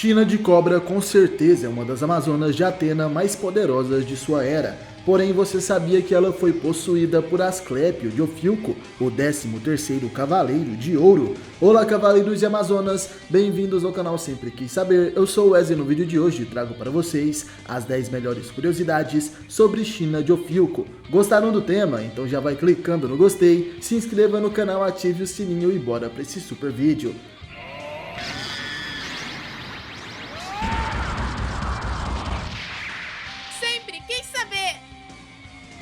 China de Cobra com certeza é uma das Amazonas de Atena mais poderosas de sua era. Porém, você sabia que ela foi possuída por Asclépio de Ofilco, o 13º Cavaleiro de Ouro? Olá, Cavaleiros e Amazonas, bem-vindos ao canal Sempre Quis Saber. Eu sou o Wesley. No vídeo de hoje trago para vocês as 10 melhores curiosidades sobre China de Ofilco. Gostaram do tema? Então já vai clicando no gostei, se inscreva no canal, ative o sininho e bora para esse super vídeo.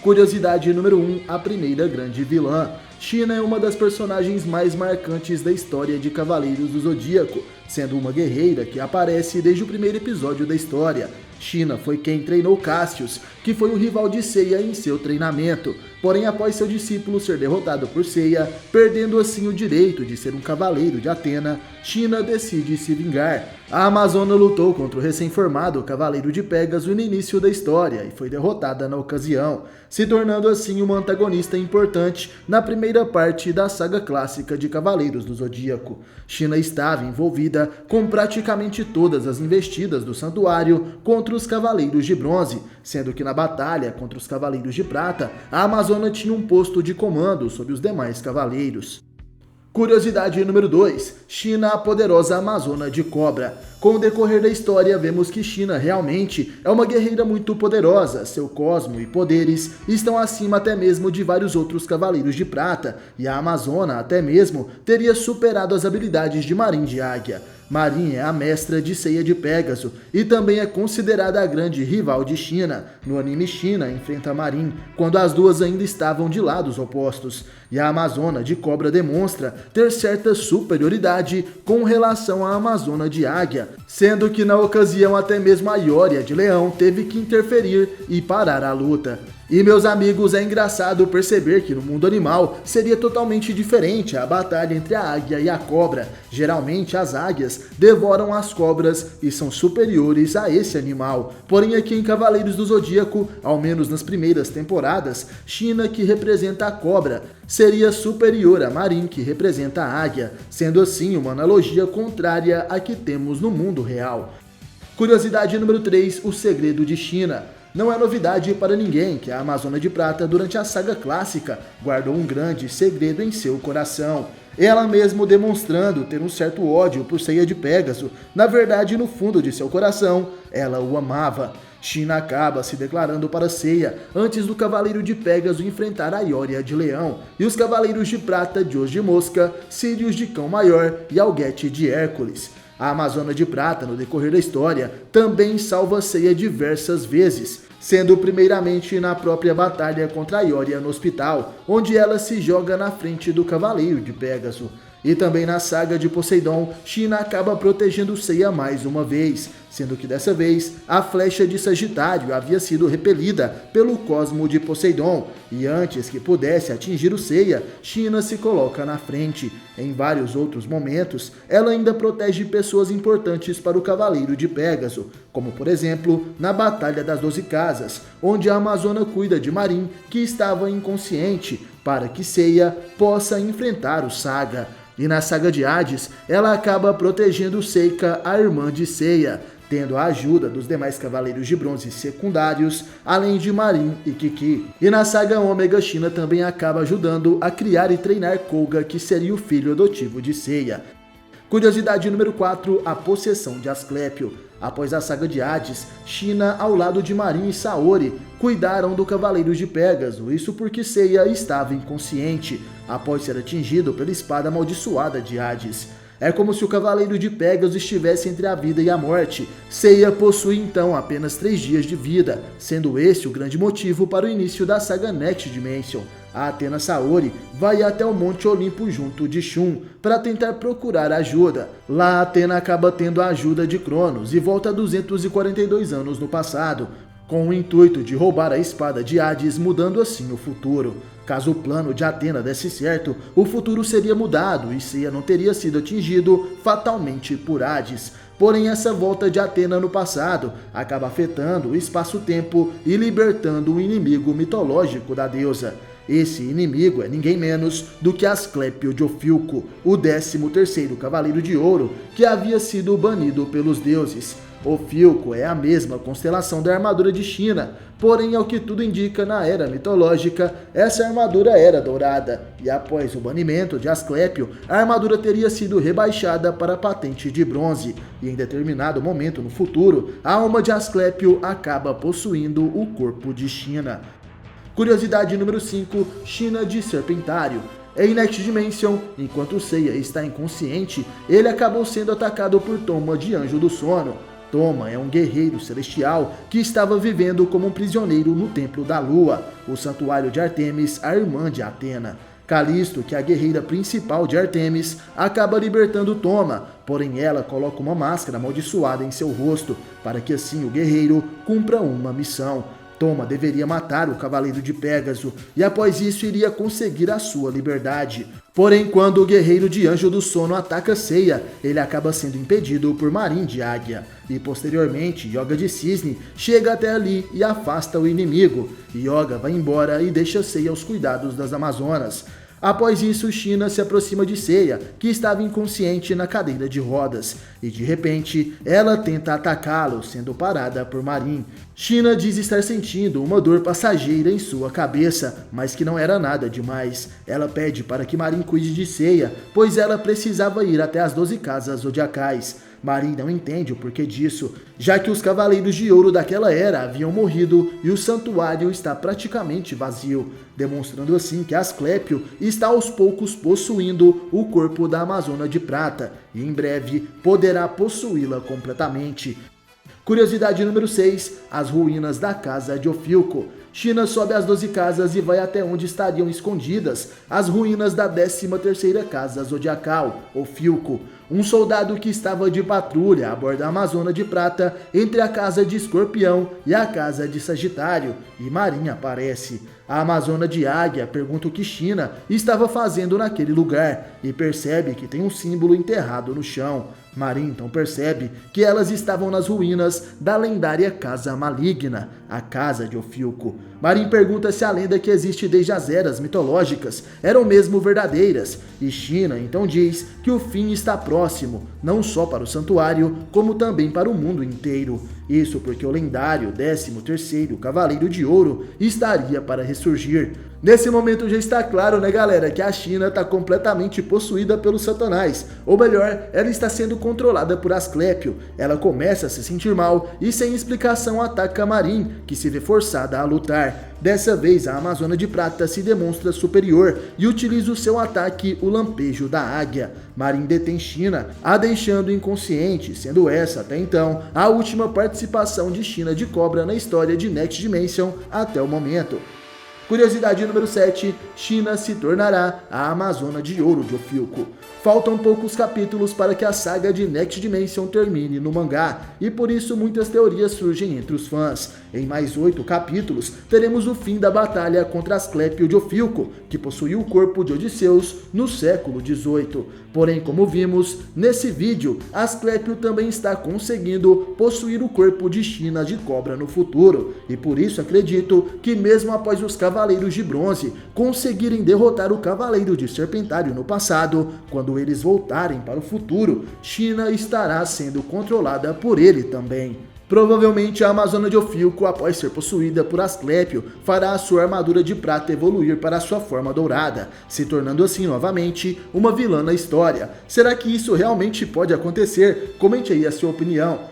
Curiosidade número 1, a primeira grande vilã. China é uma das personagens mais marcantes da história de Cavaleiros do Zodíaco, sendo uma guerreira que aparece desde o primeiro episódio da história. China foi quem treinou Cassius, que foi o rival de Seiya em seu treinamento. Porém, após seu discípulo ser derrotado por Seiya, perdendo assim o direito de ser um cavaleiro de Atena, China decide se vingar. A Amazona lutou contra o recém-formado Cavaleiro de Pégaso no início da história e foi derrotada na ocasião, se tornando assim uma antagonista importante na primeira parte da saga clássica de Cavaleiros do Zodíaco. China estava envolvida com praticamente todas as investidas do santuário contra os Cavaleiros de Bronze, sendo que na batalha contra os Cavaleiros de Prata, a Amazona tinha um posto de comando sobre os demais cavaleiros. Curiosidade número 2, China, a poderosa Amazona de Cobra. Com o decorrer da história, vemos que China realmente é uma guerreira muito poderosa, seu cosmo e poderes estão acima até mesmo de vários outros cavaleiros de prata, e a Amazona até mesmo teria superado as habilidades de Marin de Águia. Marin é a mestra de Seiya de Pégaso e também é considerada a grande rival de China. No anime, China enfrenta Marin quando as duas ainda estavam de lados opostos, e a Amazona de Cobra demonstra ter certa superioridade com relação à Amazona de Águia, sendo que na ocasião até mesmo a Ioria de Leão teve que interferir e parar a luta. E meus amigos, é engraçado perceber que no mundo animal seria totalmente diferente a batalha entre a águia e a cobra. Geralmente as águias devoram as cobras e são superiores a esse animal. Porém aqui em Cavaleiros do Zodíaco, ao menos nas primeiras temporadas, China, que representa a cobra, seria superior a Marin, que representa a águia, sendo assim uma analogia contrária à que temos no mundo real. Curiosidade número 3, o segredo de China. Não é novidade para ninguém que a Amazona de Prata, durante a saga clássica, guardou um grande segredo em seu coração. Ela mesmo demonstrando ter um certo ódio por Seiya de Pégaso. Na verdade, no fundo de seu coração, ela o amava. China acaba se declarando para Seiya antes do Cavaleiro de Pégaso enfrentar a Ioria de Leão e os Cavaleiros de Prata, Dios de Mosca, Sirius de Cão Maior e Algete de Hércules. A Amazona de Prata, no decorrer da história, também salva Seiya diversas vezes, sendo primeiramente na própria batalha contra a Ioria no hospital, onde ela se joga na frente do Cavaleiro de Pégaso. E também na saga de Poseidon, China acaba protegendo Seiya mais uma vez, sendo que dessa vez a flecha de Sagitário havia sido repelida pelo cosmo de Poseidon, e antes que pudesse atingir o Seiya, China se coloca na frente. Em vários outros momentos, ela ainda protege pessoas importantes para o Cavaleiro de Pégaso, como por exemplo na Batalha das 12 Casas, onde a Amazona cuida de Marin, que estava inconsciente, para que Seiya possa enfrentar o Saga. E na saga de Hades, ela acaba protegendo Seika, a irmã de Seiya, tendo a ajuda dos demais Cavaleiros de Bronze secundários, além de Marin e Kiki. E na saga Ômega, China também acaba ajudando a criar e treinar Koga, que seria o filho adotivo de Seiya. Curiosidade número 4, a possessão de Asclépio. Após a saga de Hades, China, ao lado de Marin e Saori, cuidaram do Cavaleiro de Pégaso, isso porque Seiya estava inconsciente, após ser atingido pela espada amaldiçoada de Hades. É como se o Cavaleiro de Pégaso estivesse entre a vida e a morte. Seiya possui então apenas 3 dias de vida, sendo esse o grande motivo para o início da saga Next Dimension. A Athena Saori vai até o Monte Olimpo junto de Shun para tentar procurar ajuda. Lá Athena acaba tendo a ajuda de Cronos e volta 242 anos no passado, com o intuito de roubar a espada de Hades, mudando assim o futuro. Caso o plano de Athena desse certo, o futuro seria mudado e Seiya não teria sido atingido fatalmente por Hades. Porém, essa volta de Athena no passado acaba afetando o espaço-tempo e libertando o inimigo mitológico da deusa. Esse inimigo é ninguém menos do que Asclépio de Ofilco, o 13º Cavaleiro de Ouro, que havia sido banido pelos deuses. Ofilco é a mesma constelação da armadura de China, porém, ao que tudo indica na era mitológica, essa armadura era dourada, e após o banimento de Asclépio, a armadura teria sido rebaixada para a patente de bronze, e em determinado momento no futuro, a alma de Asclépio acaba possuindo o corpo de China. Curiosidade número 5, China de Serpentário. Em Next Dimension, enquanto Seiya está inconsciente, ele acabou sendo atacado por Toma de Anjo do Sono. Toma é um guerreiro celestial que estava vivendo como um prisioneiro no Templo da Lua, o santuário de Artemis, a irmã de Atena. Calisto, que é a guerreira principal de Artemis, acaba libertando Toma, porém ela coloca uma máscara amaldiçoada em seu rosto, para que assim o guerreiro cumpra uma missão. Toma deveria matar o Cavaleiro de Pégaso e após isso iria conseguir a sua liberdade. Porém, quando o Guerreiro de Anjo do Sono ataca Seiya, ele acaba sendo impedido por Marin de Águia. E posteriormente, Yoga de Cisne chega até ali e afasta o inimigo. Yoga vai embora e deixa Seiya aos cuidados das Amazonas. Após isso, China se aproxima de Seiya, que estava inconsciente na cadeira de rodas, e de repente, ela tenta atacá-lo, sendo parada por Marin. China diz estar sentindo uma dor passageira em sua cabeça, mas que não era nada demais. Ela pede para que Marin cuide de Seiya, pois ela precisava ir até as 12 casas zodiacais. Marin não entende o porquê disso, já que os Cavaleiros de Ouro daquela era haviam morrido e o santuário está praticamente vazio, demonstrando assim que Asclépio está aos poucos possuindo o corpo da Amazona de Prata e em breve poderá possuí-la completamente. Curiosidade número 6, as ruínas da casa de Ofilco. China sobe as 12 casas e vai até onde estariam escondidas as ruínas da 13ª casa zodiacal, Ofilco. Um soldado que estava de patrulha a bordo da Amazona de Prata entre a casa de Escorpião e a casa de Sagitário, e Marin aparece. A Amazona de Águia pergunta o que China estava fazendo naquele lugar e percebe que tem um símbolo enterrado no chão. Marin então percebe que elas estavam nas ruínas da lendária Casa Maligna, a Casa de Ofilco. Marin pergunta se a lenda que existe desde as eras mitológicas eram mesmo verdadeiras, e China então diz que o fim está próximo, não só para o santuário, como também para o mundo inteiro. Isso porque o lendário 13º Cavaleiro de Ouro estaria para ressurgir. Nesse momento já está claro, né galera, que a China está completamente possuída pelos satanás, ou melhor, ela está sendo controlada por Asclépio. Ela começa a se sentir mal e sem explicação ataca Marin, que se vê forçada a lutar. Dessa vez a Amazona de Prata se demonstra superior e utiliza o seu ataque, o Lampejo da Águia. Marin detém China, a deixando inconsciente, sendo essa até então a última participação de China de Cobra na história de Next Dimension até o momento. Curiosidade número 7, China se tornará a Amazona de Ouro de Ofilco. Faltam poucos capítulos para que a saga de Next Dimension termine no mangá, e por isso muitas teorias surgem entre os fãs. Em mais 8 capítulos, teremos o fim da batalha contra Asclépio de Ofilco, que possuiu o corpo de Odisseus no século XVIII. Porém, como vimos nesse vídeo, Asclépio também está conseguindo possuir o corpo de China de Cobra no futuro, e por isso acredito que mesmo após os Cavaleiros de Bronze conseguirem derrotar o Cavaleiro de Serpentário no passado, quando eles voltarem para o futuro, China estará sendo controlada por ele também. Provavelmente a Amazona de Ofilco, após ser possuída por Asclépio, fará a sua armadura de prata evoluir para a sua forma dourada, se tornando assim novamente uma vilã na história. Será que isso realmente pode acontecer? Comente aí a sua opinião.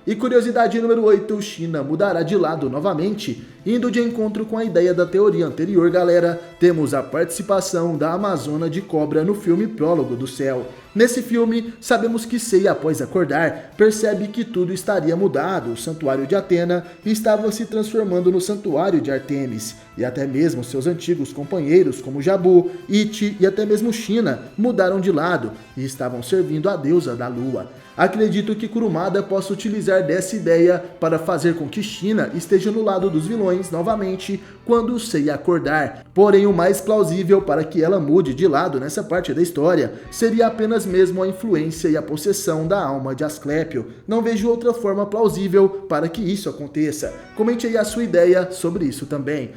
E curiosidade número 8, China mudará de lado novamente, indo de encontro com a ideia da teoria anterior, galera. Temos a participação da Amazona de Cobra no filme Prólogo do Céu. Nesse filme, sabemos que Seiya, após acordar, percebe que tudo estaria mudado, o santuário de Atena estava se transformando no santuário de Artemis, e até mesmo seus antigos companheiros como Jabu, Ichi e até mesmo China mudaram de lado e estavam servindo a deusa da lua. Acredito que Kurumada possa utilizar dessa ideia para fazer com que China esteja no lado dos vilões novamente quando Seiya acordar. Porém, o mais plausível para que ela mude de lado nessa parte da história seria apenas mesmo a influência e a possessão da alma de Asclépio. Não vejo outra forma plausível para que isso aconteça. Comente aí a sua ideia sobre isso também.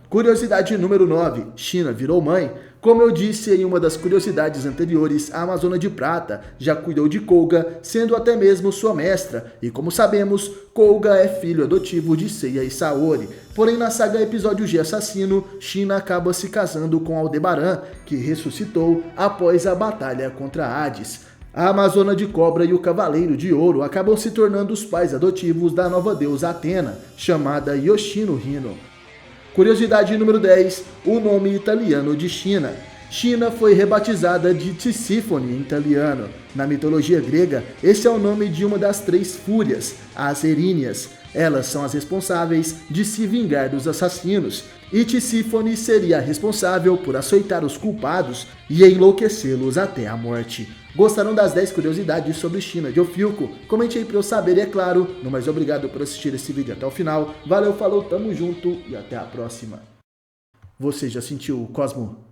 Curiosidade número 9. China virou mãe? Como eu disse em uma das curiosidades anteriores, a Amazona de Prata já cuidou de Koga, sendo até mesmo sua mestra. E como sabemos, Koga é filho adotivo de Seiya e Saori. Porém, na saga Episódio G Assassino, China acaba se casando com Aldebaran, que ressuscitou após a batalha contra Hades. A Amazona de Cobra e o Cavaleiro de Ouro acabam se tornando os pais adotivos da nova deusa Atena, chamada Yoshino Hino. Curiosidade número 10. O nome italiano de China. China foi rebatizada de Tisífone em italiano. Na mitologia grega, esse é o nome de uma das 3 fúrias, as Eríneas. Elas são as responsáveis de se vingar dos assassinos, e Tisífone seria a responsável por açoitar os culpados e enlouquecê-los até a morte. Gostaram das 10 curiosidades sobre China de Ophiuco? Comente aí pra eu saber e, é claro, no mais obrigado por assistir esse vídeo até o final. Valeu, falou, tamo junto e até a próxima. Você já sentiu o Cosmo?